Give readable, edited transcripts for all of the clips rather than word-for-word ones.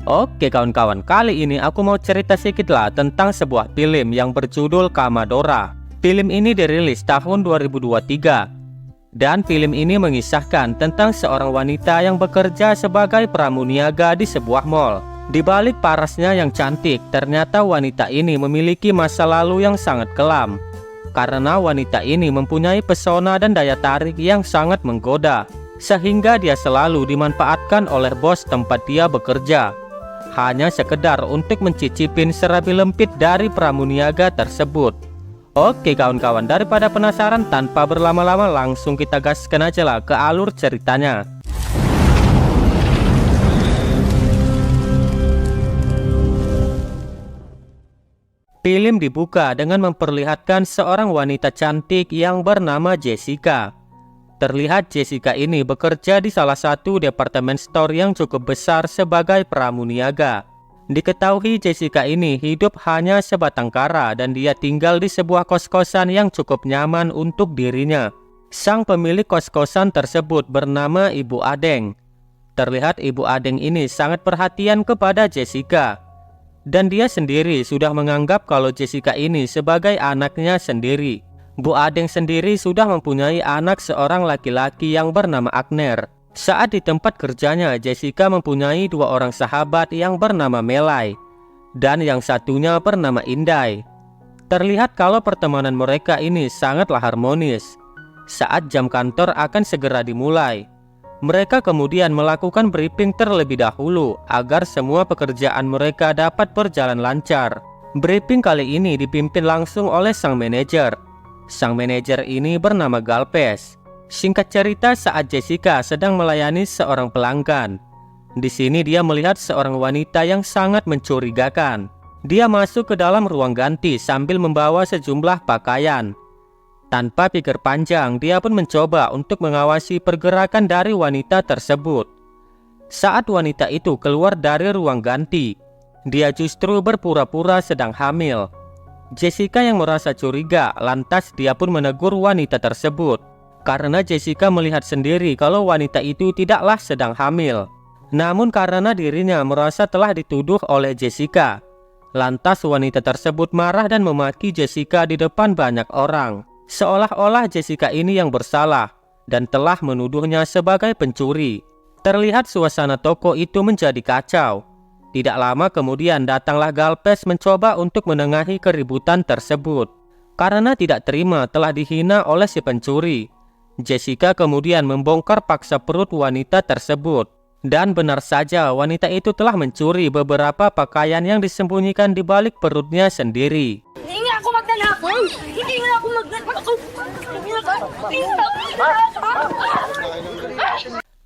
Oke kawan-kawan, kali ini aku mau cerita sedikit lah tentang sebuah film yang berjudul Kamadora. Film ini dirilis tahun 2023. Dan film ini mengisahkan tentang seorang wanita yang bekerja sebagai pramuniaga di sebuah mall. Di balik parasnya yang cantik, ternyata wanita ini memiliki masa lalu yang sangat kelam. Karena wanita ini mempunyai pesona dan daya tarik yang sangat menggoda, sehingga dia selalu dimanfaatkan oleh bos tempat dia bekerja, hanya sekedar untuk mencicipin serabi lempit dari pramuniaga tersebut. Oke kawan-kawan, daripada penasaran, tanpa berlama-lama langsung kita gaskan aja lah ke alur ceritanya. Film dibuka dengan memperlihatkan seorang wanita cantik yang bernama Jessica. Terlihat Jessica ini bekerja di salah satu departemen store yang cukup besar sebagai pramuniaga. Diketahui Jessica ini hidup hanya sebatang kara dan dia tinggal di sebuah kos-kosan yang cukup nyaman untuk dirinya. Sang pemilik kos-kosan tersebut bernama Ibu Adeng. Terlihat Ibu Adeng ini sangat perhatian kepada Jessica. Dan dia sendiri sudah menganggap kalau Jessica ini sebagai anaknya sendiri. Bu Adeng sendiri sudah mempunyai anak seorang laki-laki yang bernama Agner. Saat di tempat kerjanya, Jessica mempunyai dua orang sahabat yang bernama Melai dan yang satunya bernama Indai. Terlihat kalau pertemanan mereka ini sangatlah harmonis. Saat jam kantor akan segera dimulai, mereka kemudian melakukan briefing terlebih dahulu agar semua pekerjaan mereka dapat berjalan lancar. Briefing kali ini dipimpin langsung oleh sang manajer. Sang manajer ini bernama Galpes. Singkat cerita, saat Jessica sedang melayani seorang pelanggan, di sini dia melihat seorang wanita yang sangat mencurigakan. Dia masuk ke dalam ruang ganti sambil membawa sejumlah pakaian. Tanpa pikir panjang, dia pun mencoba untuk mengawasi pergerakan dari wanita tersebut. Saat wanita itu keluar dari ruang ganti, dia justru berpura-pura sedang hamil. Jessica yang merasa curiga, lantas dia pun menegur wanita tersebut. Karena Jessica melihat sendiri kalau wanita itu tidaklah sedang hamil. Namun karena dirinya merasa telah dituduh oleh Jessica, lantas wanita tersebut marah dan memaki Jessica di depan banyak orang. Seolah-olah Jessica ini yang bersalah dan telah menuduhnya sebagai pencuri. Terlihat suasana toko itu menjadi kacau. Tidak lama kemudian datanglah Galpes mencoba untuk menengahi keributan tersebut. Karena tidak terima telah dihina oleh si pencuri, Jessica kemudian membongkar paksa perut wanita tersebut. Dan benar saja wanita itu telah mencuri beberapa pakaian yang disembunyikan di balik perutnya sendiri. Hindi ako magnanakaw! Hindi ako magnanakaw!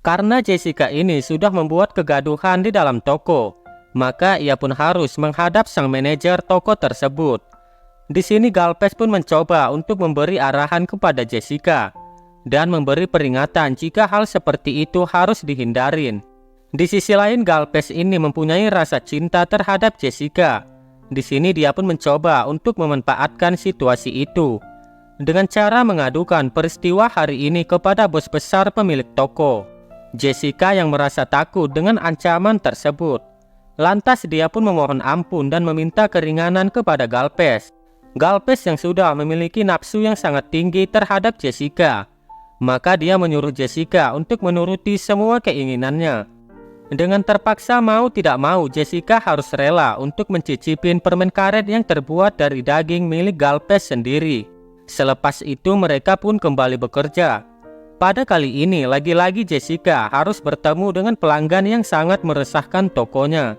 Karena Jessica ini sudah membuat kegaduhan di dalam toko, maka ia pun harus menghadap sang manajer toko tersebut. Di sini Galpes pun mencoba untuk memberi arahan kepada Jessica dan memberi peringatan jika hal seperti itu harus dihindarin. Di sisi lain, Galpes ini mempunyai rasa cinta terhadap Jessica. Di sini dia pun mencoba untuk memanfaatkan situasi itu dengan cara mengadukan peristiwa hari ini kepada bos besar pemilik toko. Jessica yang merasa takut dengan ancaman tersebut, lantas dia pun memohon ampun dan meminta keringanan kepada Galpes. Galpes yang sudah memiliki nafsu yang sangat tinggi terhadap Jessica, maka dia menyuruh Jessica untuk menuruti semua keinginannya. Dengan terpaksa mau tidak mau, Jessica harus rela untuk mencicipin permen karet yang terbuat dari daging milik Galpes sendiri. Selepas itu mereka pun kembali bekerja. Pada kali ini lagi-lagi Jessica harus bertemu dengan pelanggan yang sangat meresahkan tokonya.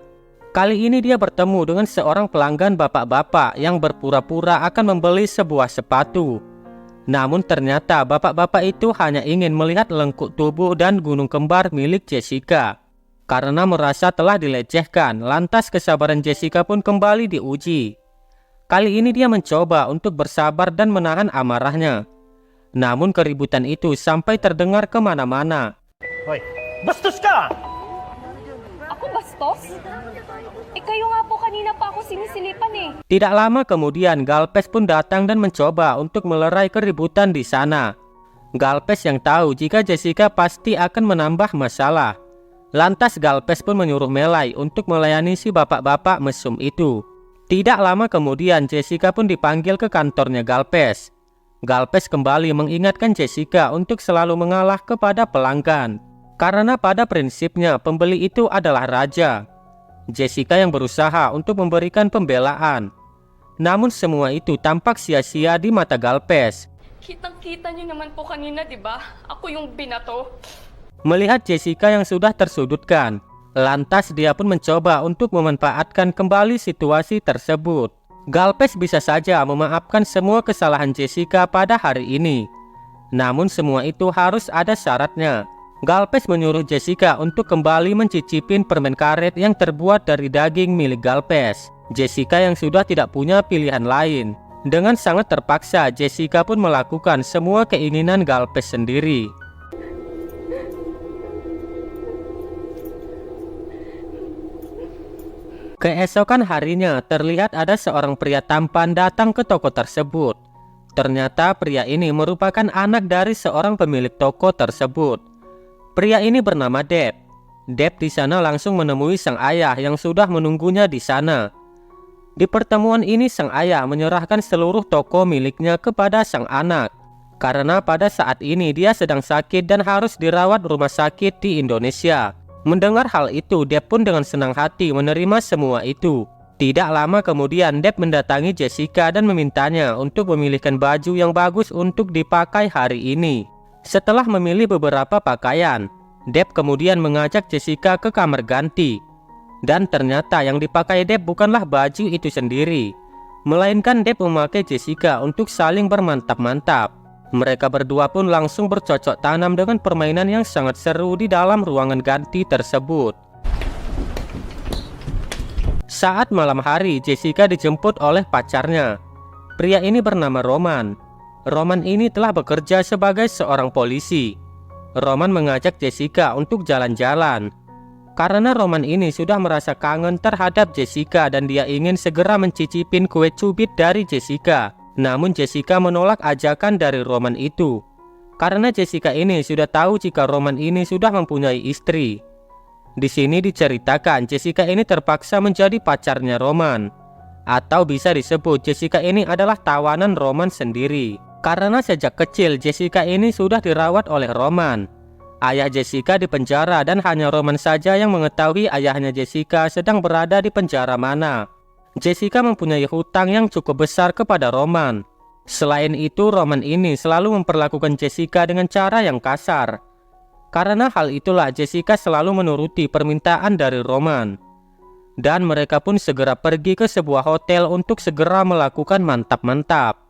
Kali ini dia bertemu dengan seorang pelanggan bapak-bapak yang berpura-pura akan membeli sebuah sepatu. Namun ternyata bapak-bapak itu hanya ingin melihat lengkuk tubuh dan gunung kembar milik Jessica. Karena merasa telah dilecehkan, lantas kesabaran Jessica pun kembali diuji. Kali ini dia mencoba untuk bersabar dan menahan amarahnya. Namun keributan itu sampai terdengar kemana-mana. Hoy, bastos ka! Ako bastos? Kayo nga po kanina pa ako sinisilipan eh. Tidak lama kemudian Galpes pun datang dan mencoba untuk melerai keributan di sana. Galpes yang tahu jika Jessica pasti akan menambah masalah. Lantas Galvez pun menyuruh Melay untuk melayani si bapak-bapak mesum itu. Tidak lama kemudian Jessica pun dipanggil ke kantornya Galvez. Galvez kembali mengingatkan Jessica untuk selalu mengalah kepada pelanggan. Karena pada prinsipnya pembeli itu adalah raja. Jessica yang berusaha untuk memberikan pembelaan. Namun semua itu tampak sia-sia di mata Galvez. Kitang-kita niyo naman po kanina, di ba? Ako yung binato. Melihat Jessica yang sudah tersudutkan, lantas dia pun mencoba untuk memanfaatkan kembali situasi tersebut. Galvez bisa saja memaafkan semua kesalahan Jessica pada hari ini. Namun semua itu harus ada syaratnya. Galvez menyuruh Jessica untuk kembali mencicipin permen karet yang terbuat dari daging milik Galvez. Jessica yang sudah tidak punya pilihan lain. Dengan sangat terpaksa, Jessica pun melakukan semua keinginan Galvez sendiri. Keesokan harinya, terlihat ada seorang pria tampan datang ke toko tersebut. Ternyata pria ini merupakan anak dari seorang pemilik toko tersebut. Pria ini bernama Deb. Deb di sana langsung menemui sang ayah yang sudah menunggunya di sana. Di pertemuan ini sang ayah menyerahkan seluruh toko miliknya kepada sang anak. Karena pada saat ini dia sedang sakit dan harus dirawat rumah sakit di Indonesia. Mendengar hal itu, Deb pun dengan senang hati menerima semua itu. Tidak lama kemudian Deb mendatangi Jessica dan memintanya untuk memilihkan baju yang bagus untuk dipakai hari ini. Setelah memilih beberapa pakaian, Deb kemudian mengajak Jessica ke kamar ganti. Dan ternyata yang dipakai Deb bukanlah baju itu sendiri, melainkan Deb memakai Jessica untuk saling bermantap-mantap. Mereka berdua pun langsung bercocok tanam dengan permainan yang sangat seru di dalam ruangan ganti tersebut. Saat malam hari, Jessica dijemput oleh pacarnya. Pria ini bernama Roman. Roman ini telah bekerja sebagai seorang polisi. Roman mengajak Jessica untuk jalan-jalan. Karena Roman ini sudah merasa kangen terhadap Jessica dan dia ingin segera mencicipin kue cubit dari Jessica. Namun Jessica menolak ajakan dari Roman itu. Karena Jessica ini sudah tahu jika Roman ini sudah mempunyai istri. Di sini diceritakan Jessica ini terpaksa menjadi pacarnya Roman. Atau bisa disebut Jessica ini adalah tawanan Roman sendiri. Karena sejak kecil Jessica ini sudah dirawat oleh Roman. Ayah Jessica di penjara dan hanya Roman saja yang mengetahui ayahnya Jessica sedang berada di penjara mana. Jessica mempunyai hutang yang cukup besar kepada Roman. Selain itu, Roman ini selalu memperlakukan Jessica dengan cara yang kasar. Karena hal itulah Jessica selalu menuruti permintaan dari Roman. Dan mereka pun segera pergi ke sebuah hotel untuk segera melakukan mantap-mantap.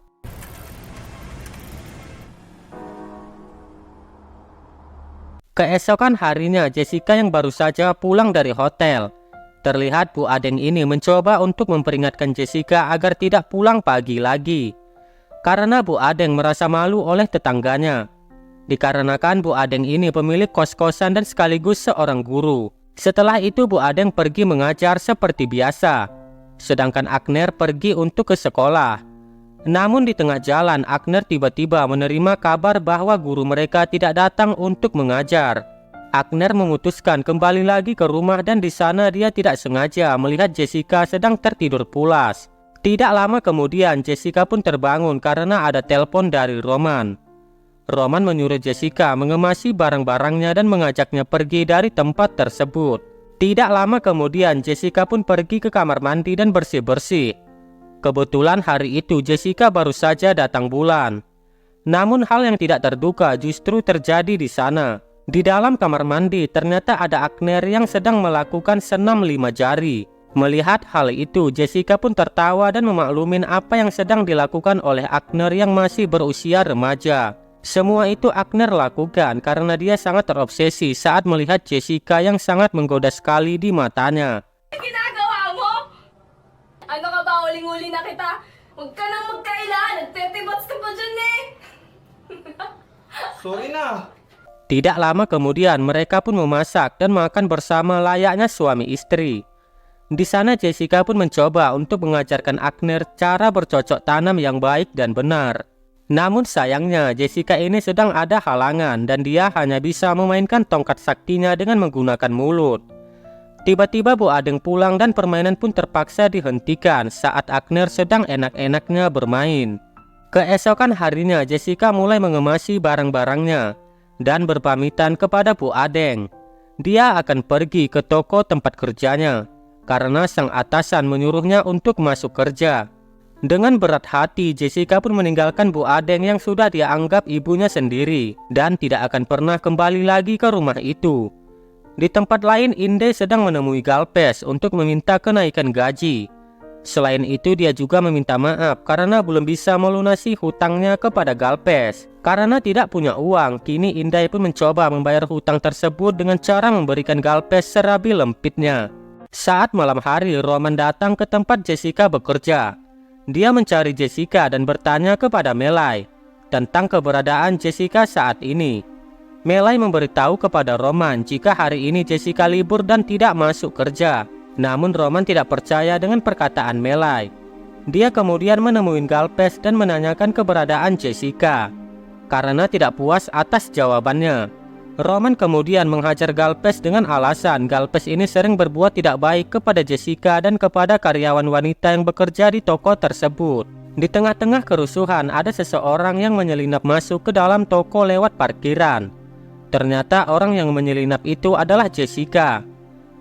Keesokan harinya, Jessica yang baru saja pulang dari hotel. Terlihat Bu Adeng ini mencoba untuk memperingatkan Jessica agar tidak pulang pagi lagi. Karena Bu Adeng merasa malu oleh tetangganya. Dikarenakan Bu Adeng ini pemilik kos-kosan dan sekaligus seorang guru. Setelah itu Bu Adeng pergi mengajar seperti biasa. Sedangkan Agner pergi untuk ke sekolah. Namun di tengah jalan Agner tiba-tiba menerima kabar bahwa guru mereka tidak datang untuk mengajar. Agner memutuskan kembali lagi ke rumah dan di sana dia tidak sengaja melihat Jessica sedang tertidur pulas. Tidak lama kemudian Jessica pun terbangun karena ada telepon dari Roman. Roman menyuruh Jessica mengemasi barang-barangnya dan mengajaknya pergi dari tempat tersebut. Tidak lama kemudian Jessica pun pergi ke kamar mandi dan bersih-bersih. Kebetulan hari itu Jessica baru saja datang bulan. Namun hal yang tidak terduga justru terjadi di sana. Di dalam kamar mandi ternyata ada Agner yang sedang melakukan senam 5 jari. Melihat hal itu, Jessica pun tertawa dan memaklumin apa yang sedang dilakukan oleh Agner yang masih berusia remaja. Semua itu Agner lakukan karena dia sangat terobsesi saat melihat Jessica yang sangat menggoda sekali di matanya. Ginagawa mo? Ano ka ba, uling-uli na kita? Huwag ka nang magkaila, nagtetibots ka pa dyan eh. Sorry na. Tidak lama kemudian mereka pun memasak dan makan bersama layaknya suami istri. Di sana Jessica pun mencoba untuk mengajarkan Agner cara bercocok tanam yang baik dan benar. Namun sayangnya Jessica ini sedang ada halangan dan dia hanya bisa memainkan tongkat saktinya dengan menggunakan mulut. Tiba-tiba Bu Adeng pulang dan permainan pun terpaksa dihentikan saat Agner sedang enak-enaknya bermain. Keesokan harinya Jessica mulai mengemasi barang-barangnya dan berpamitan kepada Bu Adeng. Dia akan pergi ke toko tempat kerjanya karena sang atasan menyuruhnya untuk masuk kerja. Dengan berat hati, Jessica pun meninggalkan Bu Adeng yang sudah dia anggap ibunya sendiri dan tidak akan pernah kembali lagi ke rumah itu. Di tempat lain, Inde sedang menemui Galpes untuk meminta kenaikan gaji. Selain itu, dia juga meminta maaf karena belum bisa melunasi hutangnya kepada Galpes. Karena tidak punya uang, kini Indai pun mencoba membayar hutang tersebut dengan cara memberikan Galpes serabi lempitnya. Saat malam hari, Roman datang ke tempat Jessica bekerja. Dia mencari Jessica dan bertanya kepada Melai tentang keberadaan Jessica saat ini. Melai memberitahu kepada Roman jika hari ini Jessica libur dan tidak masuk kerja. Namun Roman tidak percaya dengan perkataan Melai. Dia kemudian menemui Galpes dan menanyakan keberadaan Jessica. Karena tidak puas atas jawabannya, Roman kemudian menghajar Galpes dengan alasan Galpes ini sering berbuat tidak baik kepada Jessica dan kepada karyawan wanita yang bekerja di toko tersebut. Di tengah-tengah kerusuhan, ada seseorang yang menyelinap masuk ke dalam toko lewat parkiran. Ternyata orang yang menyelinap itu adalah Jessica.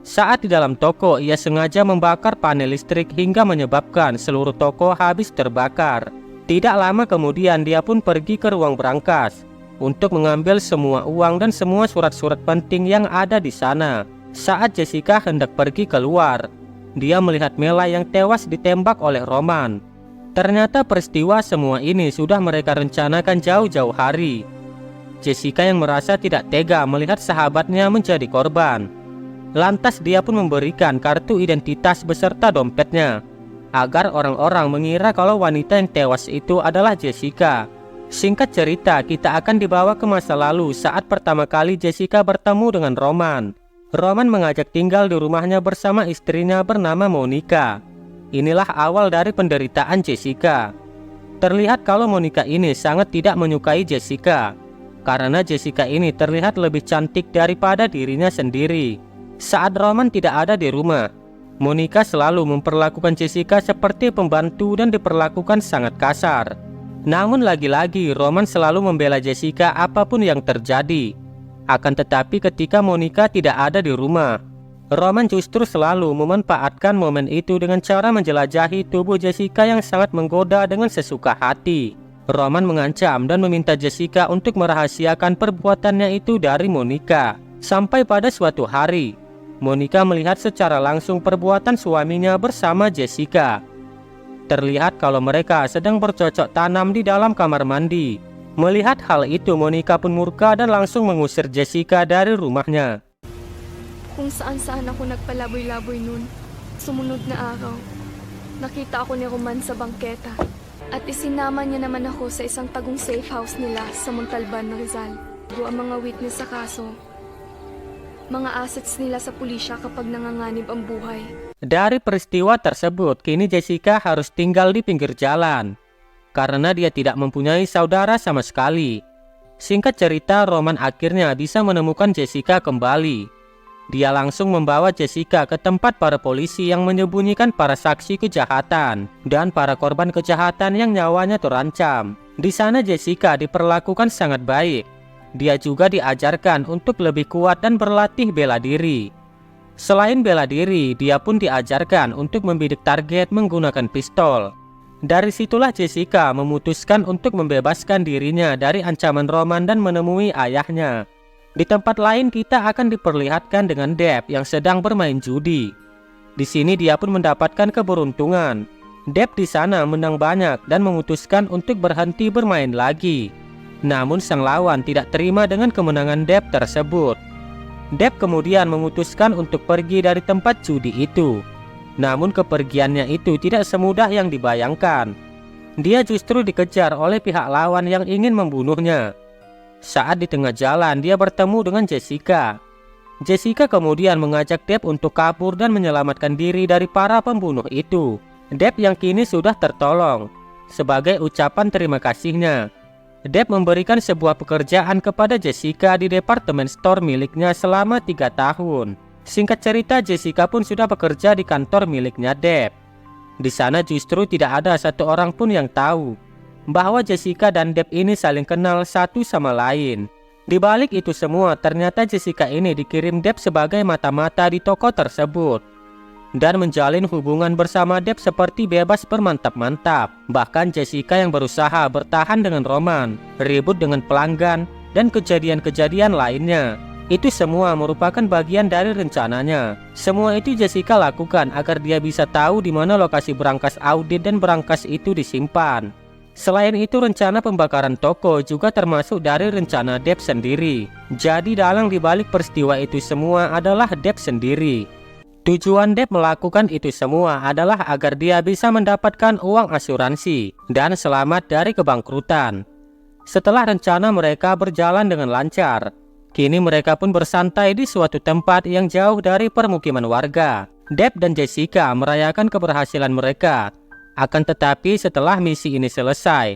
Saat di dalam toko, ia sengaja membakar panel listrik hingga menyebabkan seluruh toko habis terbakar. Tidak lama kemudian dia pun pergi ke ruang brankas untuk mengambil semua uang dan semua surat-surat penting yang ada di sana. Saat Jessica hendak pergi keluar, dia melihat Melai yang tewas ditembak oleh Roman. Ternyata peristiwa semua ini sudah mereka rencanakan jauh-jauh hari. Jessica yang merasa tidak tega melihat sahabatnya menjadi korban. Lantas dia pun memberikan kartu identitas beserta dompetnya, agar orang-orang mengira kalau wanita yang tewas itu adalah Jessica. Singkat cerita, kita akan dibawa ke masa lalu saat pertama kali Jessica bertemu dengan Roman. Roman mengajak tinggal di rumahnya bersama istrinya bernama Monica. Inilah awal dari penderitaan Jessica. Terlihat kalau Monica ini sangat tidak menyukai Jessica, karena Jessica ini terlihat lebih cantik daripada dirinya sendiri. Saat Roman tidak ada di rumah, Monica selalu memperlakukan Jessica seperti pembantu dan diperlakukan sangat kasar. Namun lagi-lagi Roman selalu membela Jessica apapun yang terjadi. Akan tetapi ketika Monica tidak ada di rumah, Roman justru selalu memanfaatkan momen itu dengan cara menjelajahi tubuh Jessica yang sangat menggoda dengan sesuka hati. Roman mengancam dan meminta Jessica untuk merahasiakan perbuatannya itu dari Monica. Sampai pada suatu hari, Monica melihat secara langsung perbuatan suaminya bersama Jessica. Terlihat kalau mereka sedang bercocok tanam di dalam kamar mandi. Melihat hal itu, Monica pun murka dan langsung mengusir Jessica dari rumahnya. Kung saan-saan ako nagpalaboy-laboy nun, sumunod na araw, nakita ako ni Roman sa bangketa. At isinama niya naman ako sa isang tagong safe house nila sa Montalban, Rizal. Ang mga witness sa kaso, mga assets nila sa pulisya kapag nanganganib ang buhay. Dari peristiwa tersebut, kini Jessica harus tinggal di pinggir jalan karena dia tidak mempunyai saudara sama sekali. Singkat cerita, Roman akhirnya bisa menemukan Jessica kembali. Dia langsung membawa Jessica ke tempat para polisi yang menyembunyikan para saksi kejahatan dan para korban kejahatan yang nyawanya terancam. Di sana Jessica diperlakukan sangat baik. Dia juga diajarkan untuk lebih kuat dan berlatih bela diri. Selain bela diri, dia pun diajarkan untuk membidik target menggunakan pistol. Dari situlah Jessica memutuskan untuk membebaskan dirinya dari ancaman Roman dan menemui ayahnya. Di tempat lain kita akan diperlihatkan dengan Deb yang sedang bermain judi. Di sini dia pun mendapatkan keberuntungan. Deb di sana menang banyak dan memutuskan untuk berhenti bermain lagi. Namun sang lawan tidak terima dengan kemenangan Deb tersebut. Deb kemudian memutuskan untuk pergi dari tempat judi itu. Namun kepergiannya itu tidak semudah yang dibayangkan. Dia justru dikejar oleh pihak lawan yang ingin membunuhnya. Saat di tengah jalan, dia bertemu dengan Jessica. Jessica kemudian mengajak Deb untuk kabur dan menyelamatkan diri dari para pembunuh itu. Deb yang kini sudah tertolong, sebagai ucapan terima kasihnya. Deb memberikan sebuah pekerjaan kepada Jessica di departemen store miliknya selama 3 tahun. Singkat cerita, Jessica pun sudah bekerja di kantor miliknya Deb. Di sana justru tidak ada satu orang pun yang tahu bahwa Jessica dan Deb ini saling kenal satu sama lain. Di balik itu semua, ternyata Jessica ini dikirim Deb sebagai mata-mata di toko tersebut dan menjalin hubungan bersama Deb seperti bebas bermantap-mantap. Bahkan Jessica yang berusaha bertahan dengan Roman, ribut dengan pelanggan, dan kejadian-kejadian lainnya. Itu semua merupakan bagian dari rencananya. Semua itu Jessica lakukan agar dia bisa tahu di mana lokasi berangkas audit dan berangkas itu disimpan. Selain itu, rencana pembakaran toko juga termasuk dari rencana Deb sendiri. Jadi dalang dibalik peristiwa itu semua adalah Deb sendiri. Tujuan Deb melakukan itu semua adalah agar dia bisa mendapatkan uang asuransi dan selamat dari kebangkrutan. Setelah rencana mereka berjalan dengan lancar, kini mereka pun bersantai di suatu tempat yang jauh dari permukiman warga. Deb dan Jessica merayakan keberhasilan mereka. Akan tetapi setelah misi ini selesai,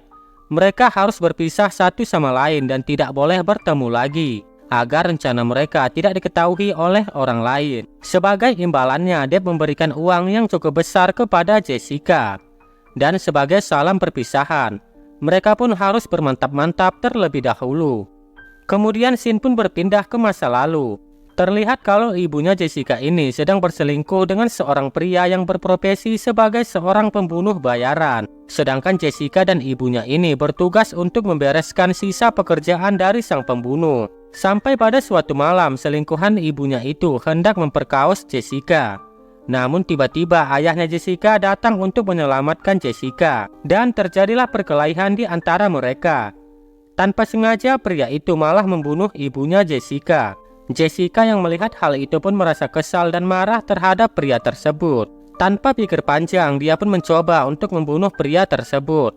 mereka harus berpisah satu sama lain dan tidak boleh bertemu lagi, agar rencana mereka tidak diketahui oleh orang lain. Sebagai imbalannya, Deb memberikan uang yang cukup besar kepada Jessica. Dan sebagai salam perpisahan, mereka pun harus bermantap-mantap terlebih dahulu. Kemudian scene pun berpindah ke masa lalu. Terlihat kalau ibunya Jessica ini sedang berselingkuh dengan seorang pria yang berprofesi sebagai seorang pembunuh bayaran. Sedangkan Jessica dan ibunya ini bertugas untuk membereskan sisa pekerjaan dari sang pembunuh. Sampai pada suatu malam, selingkuhan ibunya itu hendak memperkaos Jessica. Namun tiba-tiba ayahnya Jessica datang untuk menyelamatkan Jessica. Dan terjadilah perkelahian di antara mereka. Tanpa sengaja, pria itu malah membunuh ibunya Jessica. Jessica yang melihat hal itu pun merasa kesal dan marah terhadap pria tersebut. Tanpa pikir panjang, dia pun mencoba untuk membunuh pria tersebut.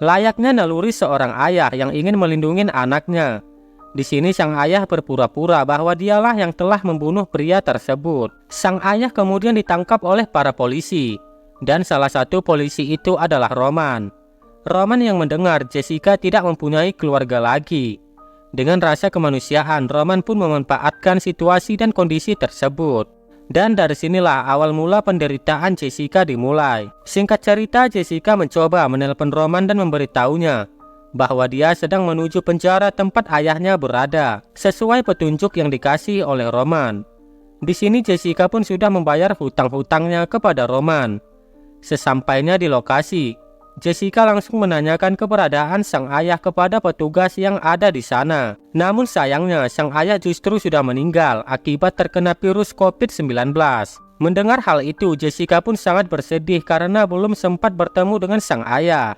Layaknya naluri seorang ayah yang ingin melindungi anaknya. Di sini sang ayah berpura-pura bahwa dialah yang telah membunuh pria tersebut. Sang ayah kemudian ditangkap oleh para polisi. Dan salah satu polisi itu adalah Roman. Roman yang mendengar Jessica tidak mempunyai keluarga lagi. Dengan rasa kemanusiaan, Roman pun memanfaatkan situasi dan kondisi tersebut. Dan dari sinilah awal mula penderitaan Jessica dimulai. Singkat cerita, Jessica mencoba menelpon Roman dan memberitahunya bahwa dia sedang menuju penjara tempat ayahnya berada, sesuai petunjuk yang dikasih oleh Roman. Di sini Jessica pun sudah membayar hutang-hutangnya kepada Roman. Sesampainya di lokasi, Jessica langsung menanyakan keberadaan sang ayah kepada petugas yang ada di sana. Namun sayangnya, sang ayah justru sudah meninggal akibat terkena virus COVID-19. Mendengar hal itu, Jessica pun sangat bersedih karena belum sempat bertemu dengan sang ayah.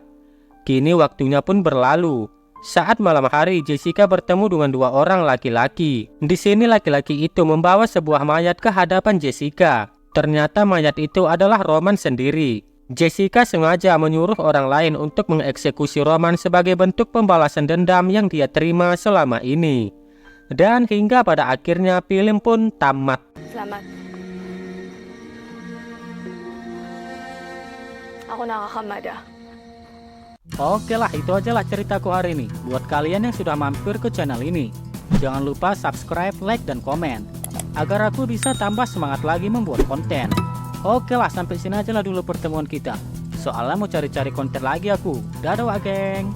Kini waktunya pun berlalu. Saat malam hari, Jessica bertemu dengan 2 orang laki-laki. Di sini laki-laki itu membawa sebuah mayat ke hadapan Jessica. Ternyata mayat itu adalah Roman sendiri. Jessica sengaja menyuruh orang lain untuk mengeksekusi Roman sebagai bentuk pembalasan dendam yang dia terima selama ini. Dan hingga pada akhirnya film pun tamat. Salamat. Ako nakakamada. Oke lah, itu aja lah ceritaku hari ini. Buat kalian yang sudah mampir ke channel ini, jangan lupa subscribe, like, dan komen agar aku bisa tambah semangat lagi membuat konten. Oke lah, sampai sini aja lah dulu pertemuan kita. Soalnya mau cari-cari konten lagi aku. Dadah, geng.